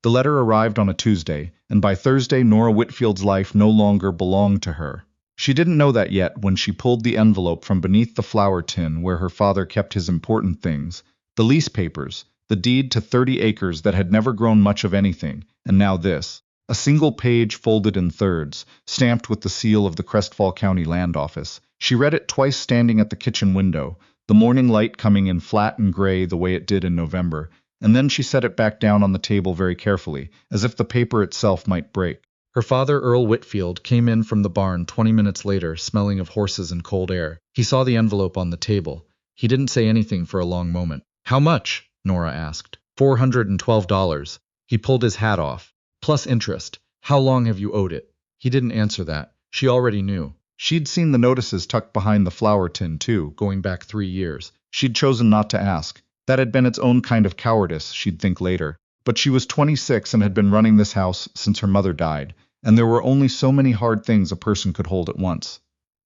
The letter arrived on a Tuesday, and by Thursday Nora Whitfield's life no longer belonged to her. She didn't know that yet when she pulled the envelope from beneath the flour tin where her father kept his important things, the lease papers, the deed to 30 acres that had never grown much of anything, and now this. A single page folded in thirds, stamped with the seal of the Crestfall County Land Office. She read it twice standing at the kitchen window, the morning light coming in flat and gray the way it did in November, and then she set it back down on the table very carefully, as if the paper itself might break. Her father, Earl Whitfield, came in from the barn 20 minutes later, smelling of horses and cold air. He saw the envelope on the table. He didn't say anything for a long moment. "How much?" Nora asked. $412. He pulled his hat off. "Plus interest. How long have you owed it?" He didn't answer that. She already knew. She'd seen the notices tucked behind the flour tin, too, going back 3 years. She'd chosen not to ask. That had been its own kind of cowardice, she'd think later. But she was 26 and had been running this house since her mother died, and there were only so many hard things a person could hold at once.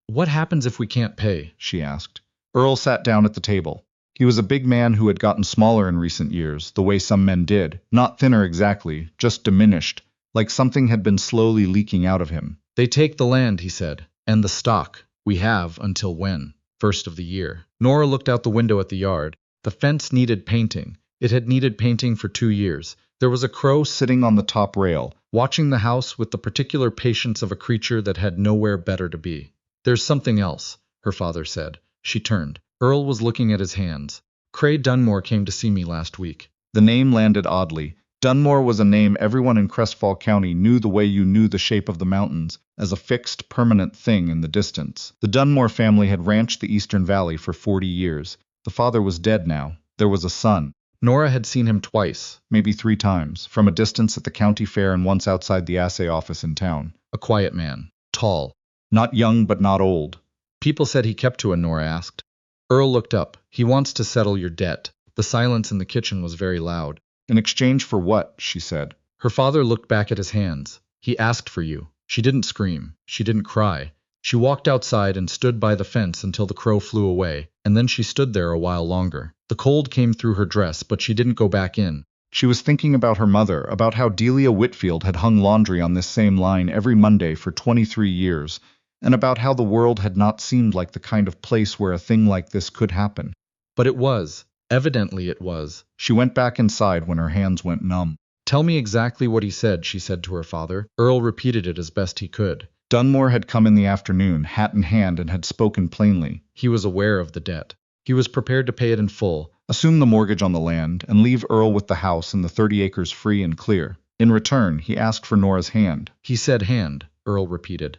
"What happens if we can't pay?" she asked. Earl sat down at the table. He was a big man who had gotten smaller in recent years, the way some men did, not thinner exactly, just diminished, like something had been slowly leaking out of him. "They take the land," he said, "and the stock. We have until when? First of the year." Nora looked out the window at the yard. The fence needed painting. It had needed painting for 2 years. There was a crow sitting on the top rail, watching the house with the particular patience of a creature that had nowhere better to be. "There's something else," her father said. She turned. Earl was looking at his hands. "Cray Dunmore came to see me last week." The name landed oddly. Dunmore was a name everyone in Crestfall County knew the way you knew the shape of the mountains, as a fixed, permanent thing in the distance. The Dunmore family had ranched the Eastern Valley for 40 years. The father was dead now. There was a son. Nora had seen him twice, maybe 3 times, from a distance at the county fair and once outside the assay office in town. A quiet man. Tall. Not young but not old. "People said he kept to it," Nora asked. Earl looked up. "He wants to settle your debt." The silence in the kitchen was very loud. "In exchange for what?" she said. Her father looked back at his hands. "He asked for you." She didn't scream. She didn't cry. She walked outside and stood by the fence until the crow flew away, and then she stood there a while longer. The cold came through her dress, but she didn't go back in. She was thinking about her mother, about how Delia Whitfield had hung laundry on this same line every Monday for 23 years, and about how the world had not seemed like the kind of place where a thing like this could happen. But it was. Evidently it was. She went back inside when her hands went numb. "Tell me exactly what he said," she said to her father. Earl repeated it as best he could. Dunmore had come in the afternoon, hat in hand, and had spoken plainly. He was aware of the debt. He was prepared to pay it in full, assume the mortgage on the land, and leave Earl with the house and the 30 acres free and clear. In return, he asked for Nora's hand. "He said hand," Earl repeated.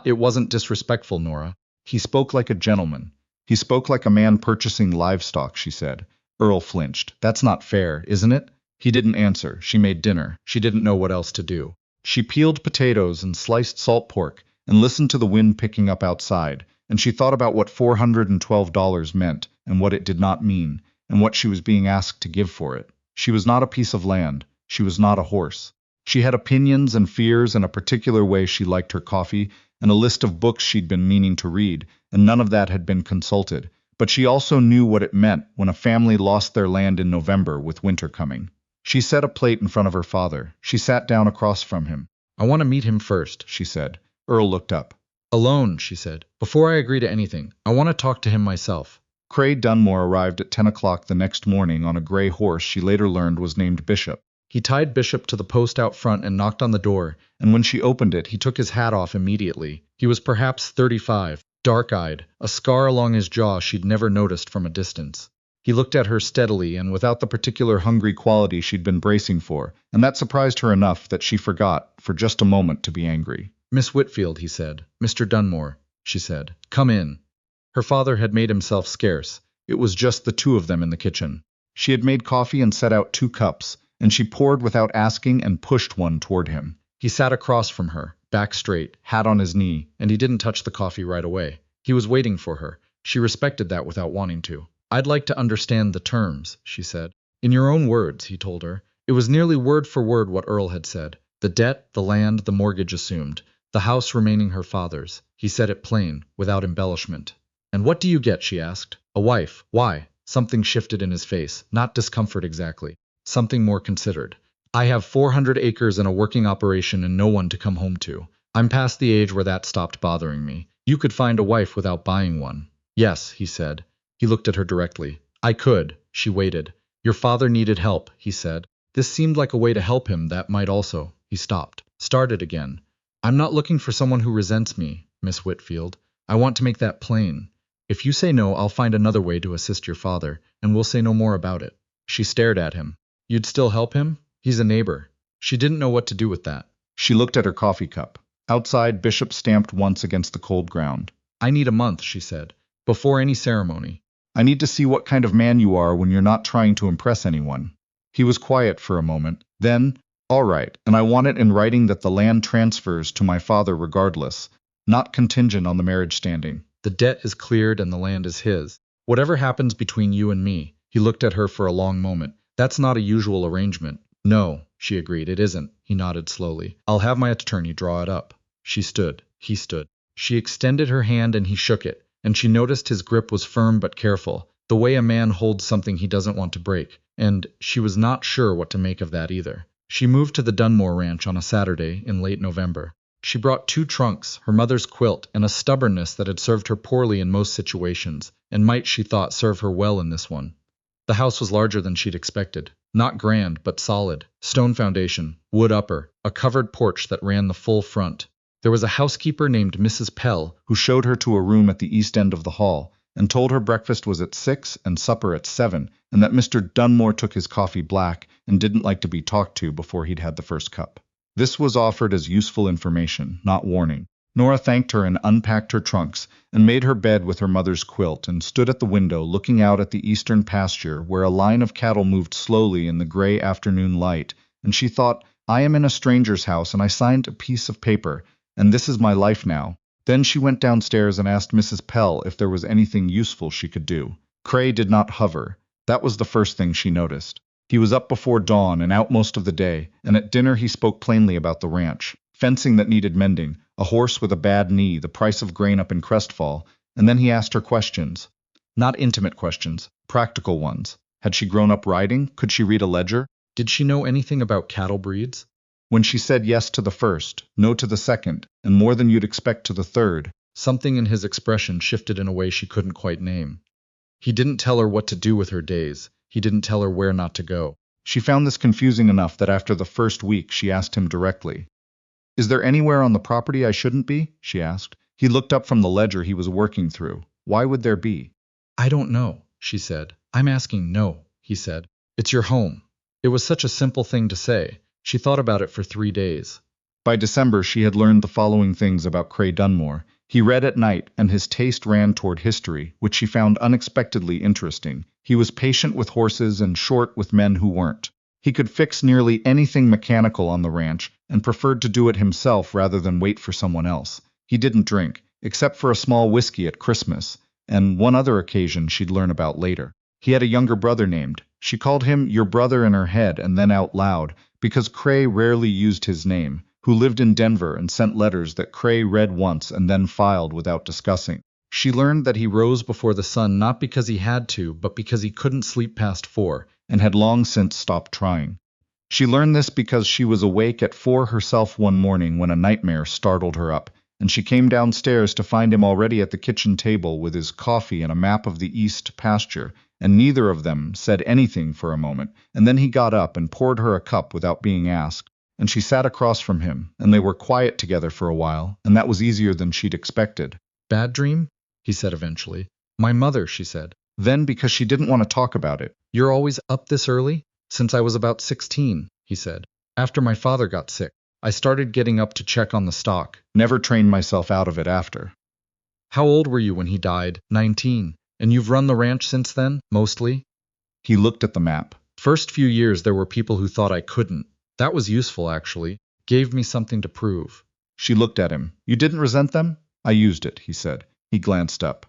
It wasn't disrespectful, Nora. He spoke like a gentleman. He spoke like a man purchasing livestock, she said. Earl flinched. "That's not fair, isn't it?" He didn't answer. She made dinner. She didn't know what else to do. She peeled potatoes and sliced salt pork and listened to the wind picking up outside, and she thought about what $412 meant and what it did not mean, and what she was being asked to give for it. She was not a piece of land. She was not a horse. She had opinions and fears and a particular way she liked her coffee and a list of books she'd been meaning to read, and none of that had been consulted. But she also knew what it meant when a family lost their land in November with winter coming. She set a plate in front of her father. She sat down across from him. "I want to meet him first," she said. Earl looked up. "Alone," she said. "Before I agree to anything, I want to talk to him myself." Cray Dunmore arrived at 10 o'clock the next morning on a gray horse she later learned was named Bishop. He tied Bishop to the post out front and knocked on the door, and when she opened it, he took his hat off immediately. He was perhaps 35, dark-eyed, a scar along his jaw she'd never noticed from a distance. He looked at her steadily and without the particular hungry quality she'd been bracing for, and that surprised her enough that she forgot, for just a moment, to be angry. "Miss Whitfield," he said. "Mr. Dunmore," she said. "Come in." Her father had made himself scarce. It was just the two of them in the kitchen. She had made coffee and set out 2 cups, and she poured without asking and pushed one toward him. He sat across from her, back straight, hat on his knee, and he didn't touch the coffee right away. He was waiting for her. She respected that without wanting to. "I'd like to understand the terms," she said. "In your own words," he told her. It was nearly word for word what Earl had said. The debt, the land, the mortgage assumed, the house remaining her father's. He said it plain, without embellishment. "And what do you get?" she asked. "A wife. Why?" Something shifted in his face, not discomfort exactly. Something more considered. I have 400 acres and a working operation and no one to come home to. I'm past the age where that stopped bothering me. You could find a wife without buying one. Yes, he said. He looked at her directly. I could. She waited. Your father needed help, he said. This seemed like a way to help him that might also. He stopped. Started again. I'm not looking for someone who resents me, Miss Whitfield. I want to make that plain. If you say no, I'll find another way to assist your father, and we'll say no more about it. She stared at him. You'd still help him? He's a neighbor. She didn't know what to do with that. She looked at her coffee cup. Outside, Bishop stamped once against the cold ground. I need a month, she said, before any ceremony. I need to see what kind of man you are when you're not trying to impress anyone. He was quiet for a moment. Then, all right, and I want it in writing that the land transfers to my father regardless, not contingent on the marriage standing. The debt is cleared and the land is his. Whatever happens between you and me. He looked at her for a long moment. That's not a usual arrangement. No, she agreed, it isn't. He nodded slowly. I'll have my attorney draw it up. She stood. He stood. She extended her hand and he shook it, and she noticed his grip was firm but careful, the way a man holds something he doesn't want to break, and she was not sure what to make of that either. She moved to the Dunmore ranch on a Saturday in late November. She brought 2 trunks, her mother's quilt, and a stubbornness that had served her poorly in most situations, and might, she thought, serve her well in this one. The house was larger than she'd expected. Not grand, but solid. Stone foundation, wood upper, a covered porch that ran the full front. There was a housekeeper named Mrs. Pell who showed her to a room at the east end of the hall, and told her breakfast was at 6 and supper at 7, and that Mr. Dunmore took his coffee black and didn't like to be talked to before he'd had the first cup. This was offered as useful information, not warning. Nora thanked her and unpacked her trunks, and made her bed with her mother's quilt, and stood at the window looking out at the eastern pasture where a line of cattle moved slowly in the gray afternoon light, and she thought, I am in a stranger's house and I signed a piece of paper, and this is my life now. Then she went downstairs and asked Mrs. Pell if there was anything useful she could do. Cray did not hover. That was the first thing she noticed. He was up before dawn and out most of the day, and at dinner he spoke plainly about the ranch, fencing that needed mending, a horse with a bad knee, the price of grain up in Crestfall, and then he asked her questions. Not intimate questions, practical ones. Had she grown up riding? Could she read a ledger? Did she know anything about cattle breeds? When she said yes to the first, no to the second, and more than you'd expect to the third, something in his expression shifted in a way she couldn't quite name. He didn't tell her what to do with her days. He didn't tell her where not to go. She found this confusing enough that after the first week she asked him directly. Is there anywhere on the property I shouldn't be? She asked. He looked up from the ledger he was working through. Why would there be? I don't know, she said. I'm asking no, he said. It's your home. It was such a simple thing to say. She thought about it for 3 days. By December, she had learned the following things about Cray Dunmore. He read at night, and his taste ran toward history, which she found unexpectedly interesting. He was patient with horses and short with men who weren't. He could fix nearly anything mechanical on the ranch, and preferred to do it himself rather than wait for someone else. He didn't drink, except for a small whiskey at Christmas, and one other occasion she'd learn about later. He had a younger brother named. She called him your brother in her head and then out loud, because Cray rarely used his name, who lived in Denver and sent letters that Cray read once and then filed without discussing. She learned that he rose before the sun not because he had to, but because he couldn't sleep past 4, and had long since stopped trying. She learned this because she was awake at 4 herself one morning when a nightmare startled her up, and she came downstairs to find him already at the kitchen table with his coffee and a map of the east pasture, and neither of them said anything for a moment, and then he got up and poured her a cup without being asked, and she sat across from him, and they were quiet together for a while, and that was easier than she'd expected. Bad dream? He said eventually. My mother, she said. Then, because she didn't want to talk about it. You're always up this early? Since I was about 16, he said. After my father got sick, I started getting up to check on the stock. Never trained myself out of it after. How old were you when he died? 19. And you've run the ranch since then, mostly? He looked at the map. First few years there were people who thought I couldn't. That was useful, actually. Gave me something to prove. She looked at him. You didn't resent them? I used it, he said. He glanced up.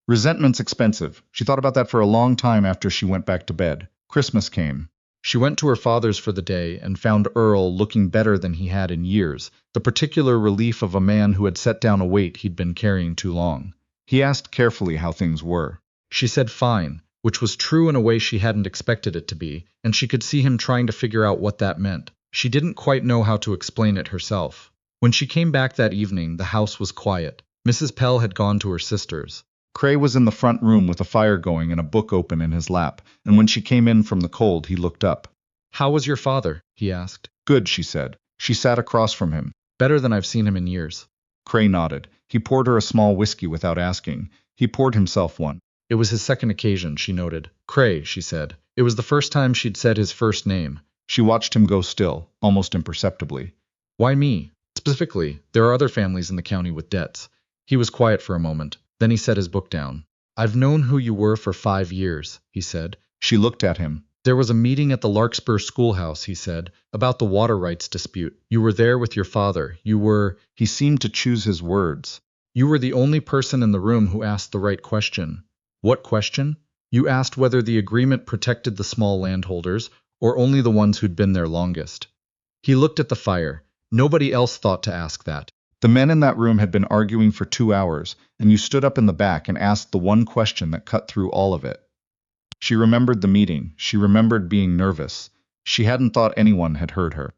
Resentment's expensive. She thought about that for a long time after she went back to bed. Christmas came. She went to her father's for the day and found Earl looking better than he had in years, the particular relief of a man who had set down a weight he'd been carrying too long. He asked carefully how things were. She said fine. which was true in a way she hadn't expected it to be, and she could see him trying to figure out what that meant. She didn't quite know how to explain it herself. When she came back that evening, the house was quiet. Mrs. Pell had gone to her sister's. Cray was in the front room with a fire going and a book open in his lap, and when she came in from the cold, he looked up. "How was your father?" he asked. "Good," she said. She sat across from him. "Better than I've seen him in years." Cray nodded. He poured her a small whiskey without asking. He poured himself one. It was his second occasion, she noted. "Cray," she said. It was the first time she'd said his first name. She watched him go still, almost imperceptibly. "Why me? Specifically, there are other families in the county with debts." He was quiet for a moment. Then he set his book down. "I've known who you were for 5 years," he said. She looked at him. "There was a meeting at the Larkspur schoolhouse," he said, "about the water rights dispute. You were there with your father. You were—" He seemed to choose his words. "You were the only person in the room who asked the right question." "What question?" "You asked whether the agreement protected the small landholders, or only the ones who'd been there longest." He looked at the fire. Nobody else thought to ask that. The men in that room had been arguing for 2 hours, and you stood up in the back and asked the one question that cut through all of it. She remembered the meeting. She remembered being nervous. She hadn't thought anyone had heard her.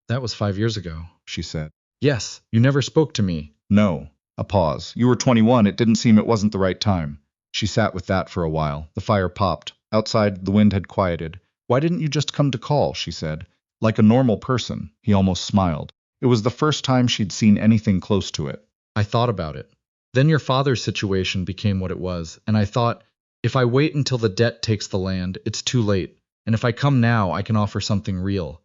"That was 5 years ago," she said. "Yes, you never spoke to me." "No." A pause. "You were 21. It didn't seem it wasn't the right time." She sat with that for a while. The fire popped. Outside, the wind had quieted. "Why didn't you just come to call?" she said. Like a normal person. He almost smiled. It was the first time she'd seen anything close to it. "I thought about it. Then your father's situation became what it was, and I thought, if I wait until the debt takes the land, it's too late, and if I come now, I can offer something real."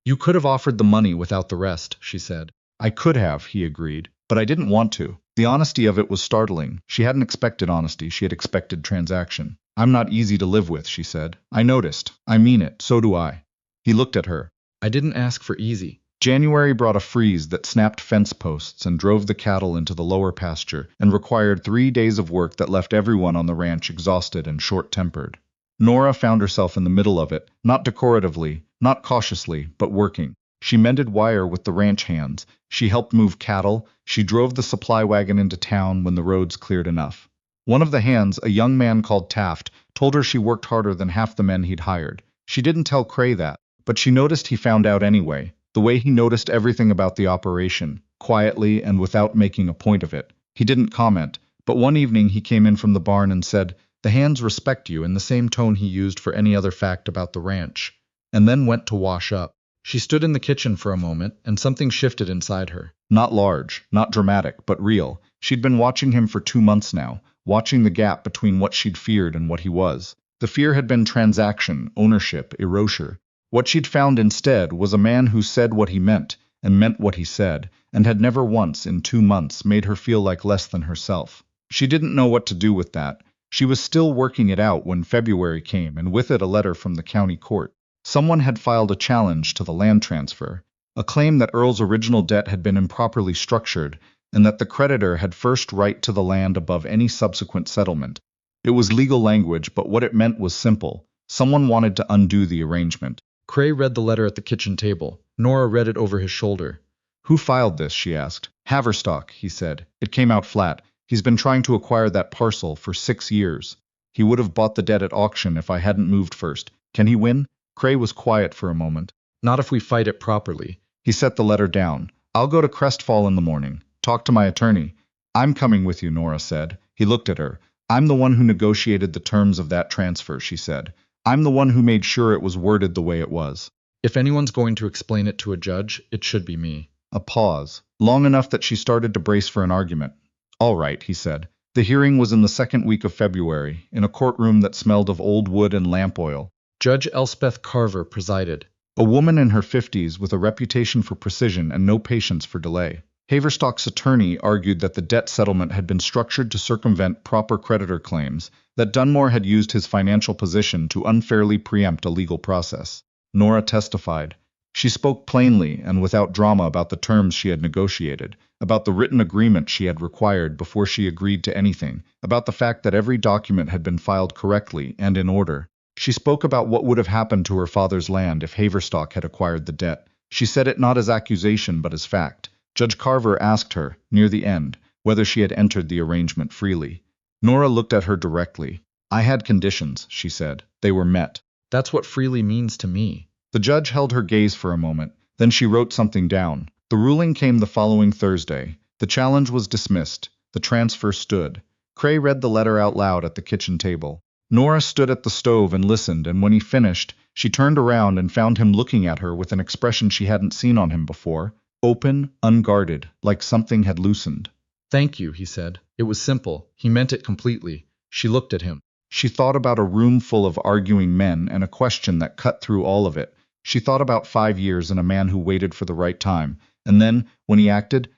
"You could have offered the money without the rest," she said. "I could have," he agreed, "but I didn't want to." The honesty of it was startling. She hadn't expected honesty, she had expected transaction. "I'm not easy to live with," she said. "I noticed. I mean it. So do I." He looked at her. "I didn't ask for easy." January brought a freeze that snapped fence posts and drove the cattle into the lower pasture, and required 3 days of work that left everyone on the ranch exhausted and short-tempered. Nora found herself in the middle of it, not decoratively, not cautiously, but working. She mended wire with the ranch hands. She helped move cattle. She drove the supply wagon into town when the roads cleared enough. One of the hands, a young man called Taft, told her she worked harder than half the men he'd hired. She didn't tell Cray that, but she noticed he found out anyway. The way he noticed everything about the operation, quietly and without making a point of it. He didn't comment, but one evening he came in from the barn and said, "The hands respect you," in the same tone he used for any other fact about the ranch, and then went to wash up. She stood in the kitchen for a moment, and something shifted inside her. Not large, not dramatic, but real. She'd been watching him for 2 months now, watching the gap between what she'd feared and what he was. The fear had been transaction, ownership, erasure. What she'd found instead was a man who said what he meant, and meant what he said, and had never once, in 2 months, made her feel like less than herself. She didn't know what to do with that. She was still working it out when February came, and with it a letter from the county court. Someone had filed a challenge to the land transfer, a claim that Earl's original debt had been improperly structured, and that the creditor had first right to the land above any subsequent settlement. It was legal language, but what it meant was simple. Someone wanted to undo the arrangement. Cray read the letter at the kitchen table. Nora read it over his shoulder. "Who filed this?" she asked. "Haverstock," he said. "It came out flat. He's been trying to acquire that parcel for 6 years. He would have bought the debt at auction if I hadn't moved first. Can he win?" Cray was quiet for a moment. "Not if we fight it properly." He set the letter down. "I'll go to Crestfall in the morning. Talk to my attorney." "I'm coming with you," Nora said. He looked at her. "I'm the one who negotiated the terms of that transfer," she said. "I'm the one who made sure it was worded the way it was. If anyone's going to explain it to a judge, it should be me." A pause, long enough that she started to brace for an argument. "All right," he said. The hearing was in the second week of February, in a courtroom that smelled of old wood and lamp oil. Judge Elspeth Carver presided. A woman in her 50s with a reputation for precision and no patience for delay. Haverstock's attorney argued that the debt settlement had been structured to circumvent proper creditor claims, that Dunmore had used his financial position to unfairly preempt a legal process. Nora testified. She spoke plainly and without drama about the terms she had negotiated, about the written agreement she had required before she agreed to anything, about the fact that every document had been filed correctly and in order. She spoke about what would have happened to her father's land if Haverstock had acquired the debt. She said it not as accusation but as fact. Judge Carver asked her, near the end, whether she had entered the arrangement freely. Nora looked at her directly. I had conditions, she said. They were met. That's what freely means to me. The judge held her gaze for a moment, then she wrote something down. The ruling came the following Thursday. The challenge was dismissed. The transfer stood. Cray read the letter out loud at the kitchen table. Nora stood at the stove and listened, and when he finished, she turned around and found him looking at her with an expression she hadn't seen on him before. Open, unguarded, like something had loosened. Thank you, he said. It was simple. He meant it completely. She looked at him. She thought about a room full of arguing men and a question that cut through all of it. She thought about 5 years and a man who waited for the right time, and then, when he acted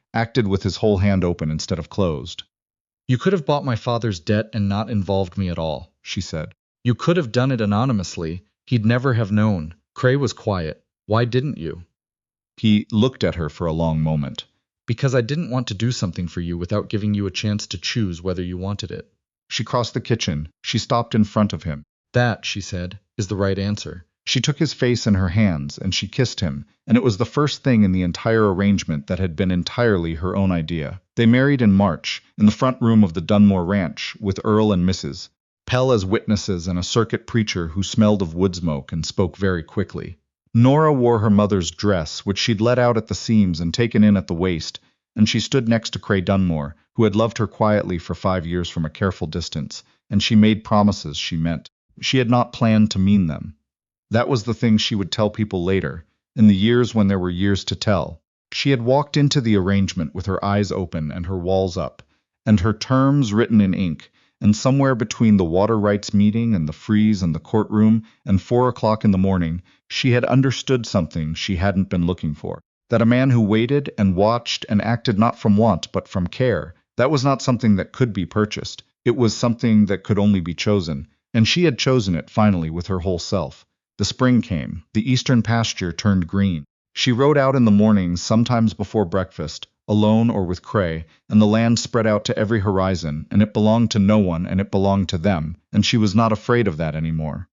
with his whole hand open instead of closed. You could have bought my father's debt and not involved me at all, She said. You could have done it anonymously. He'd never have known. Cray was quiet. Why didn't you? He looked at her for a long moment. Because I didn't want to do something for you without giving you a chance to choose whether you wanted it. She crossed the kitchen. She stopped in front of him. That, she said, is the right answer. She took his face in her hands and she kissed him, and it was the first thing in the entire arrangement that had been entirely her own idea. They married in March, in the front room of the Dunmore ranch, with Earl and Mrs. Pell as witnesses and a circuit preacher who smelled of wood smoke and spoke very quickly. Nora wore her mother's dress, which she'd let out at the seams and taken in at the waist, and she stood next to Cray Dunmore, who had loved her quietly for 5 years from a careful distance, and she made promises she meant. She had not planned to mean them. That was the thing she would tell people later, in the years when there were years to tell. She had walked into the arrangement with her eyes open and her walls up, and her terms written in ink, and somewhere between the water rights meeting and the freeze and the courtroom and 4 o'clock in the morning, she had understood something she hadn't been looking for. That a man who waited and watched and acted not from want but from care, that was not something that could be purchased. It was something that could only be chosen, and she had chosen it finally with her whole self. The spring came. The eastern pasture turned green. She rode out in the mornings, sometimes before breakfast, alone or with Cray, and the land spread out to every horizon, and it belonged to no one, and it belonged to them, and she was not afraid of that anymore.